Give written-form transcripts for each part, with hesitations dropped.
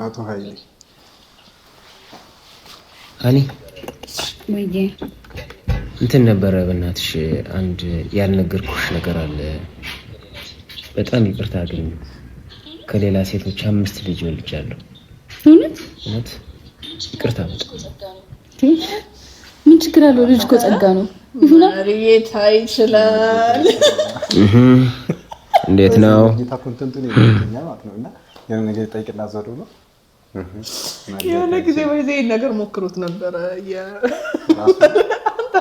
አቶ ኃይሌ አኒ ወይዬ እንትን ነበረ በእናትሽ አንድ ያልነገርኩሽ ነገር አለ። በጣም ይቅርታ ግን ከሌላ ሴቶች 5 ልጅ ወልጃለሁ። እውነት ይቅርታ ምን ችግር አለው? ልጅ እኮ ጸጋ ነው። ማርዬታ ይችላል። እንዴት ነው? ጌታ ኮንተንቱን ይገኛል ማለት ነውና የሆነ ነገር ጠይቅና ዘሩ ነው። የሆነ ጊዜ ወይ ዘይ ነገር ሞክሩት ነበር።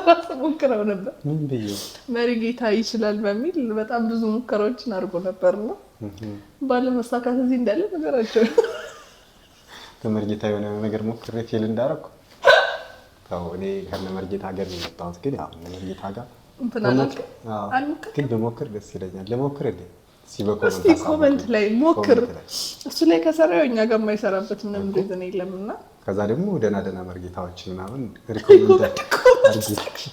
ራሱ ሞክረው ነበር። ምን ብዬ ማርጌታ ይችላል በሚል በጣም ብዙ ሙከራዎችን አድርጎ ነበርና ባለመሳካት እዚህ እንዳለ ነገራቸው። ከመርጌታ የሆነ ነገር ሞክሬ ፌል እንዳደረኩ ታው እኔ ከመርጌታ ሀገር ነው የመጣሁት። ግን ያው መርጌታ ጋር ግን በሞክር ደስ ይለኛል። ለሞክር እንዴ እስቲ ኮሜንት ላይ ሞክር። እሱ ላይ ከሰራው እኛ ጋር የማይሰራበት ምንም ሪዝን የለምና ከዛ ደግሞ ደና መርጌታዎች ምናምን ሪኮመንድ አድርጊ።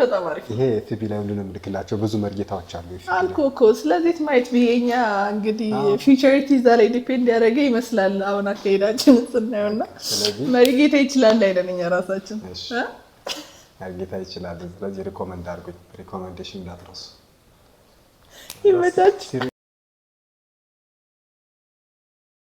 በጣም አሪፍ ይሄ ኤፍቢ ላይ ሁሉ ነው የምልክላቸው። ብዙ መርጌታዎች አሉ አልኮኮ። ስለዚህ ማየት ቢሄኛ እንግዲህ ፊውቸሪቲ ዛሬ ዲፔንድ ያደረገ ይመስላል። አሁን አካሄዳችን ስናየውና መርጌታ ይችላል አይደለኛ ራሳችን መርጌታ ይችላል። ስለዚህ ሪኮመንድ አድርጉኝ። ሪኮመንዴሽን እንዳትረሱ። ይመቻች።